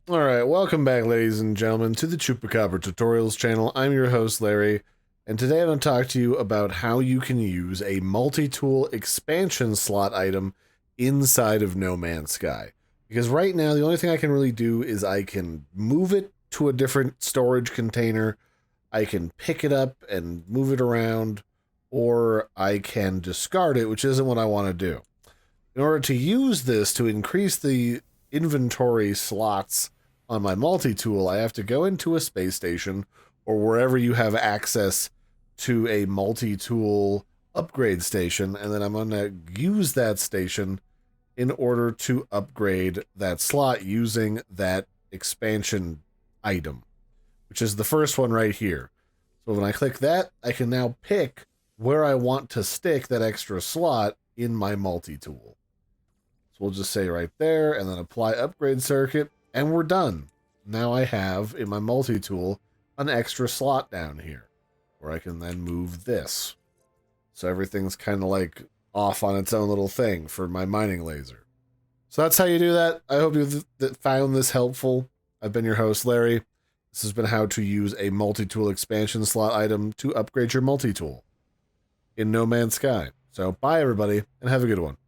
Alright, welcome back, ladies and gentlemen, to the Chupacabra Tutorials channel. I'm your host, Larry, and today I'm going to talk to you about how you can use a multi-tool expansion slot item inside of No Man's Sky. Because right now, the only thing I can really do is I can move it to a different storage container, I can pick it up and move it around, or I can discard it, which isn't what I want to do. In order to use this to increase the inventory slots on my multi-tool, I have to go into a space station or wherever you have access to a multi-tool upgrade station, and then I'm going to use that station in order to upgrade that slot using that expansion item, which is the first one right here. So when I click that, I can now pick where I want to stick that extra slot in my multi-tool. So we'll just say right there, and then apply upgrade circuit, and we're done. Now I have, in my multi-tool, an extra slot down here, where I can then move this. So everything's kind of like off on its own little thing for my mining laser. So that's how you do that. I hope you found this helpful. I've been your host, Larry. This has been how to use a multi-tool expansion slot item to upgrade your multi-tool in No Man's Sky. So bye, everybody, and have a good one.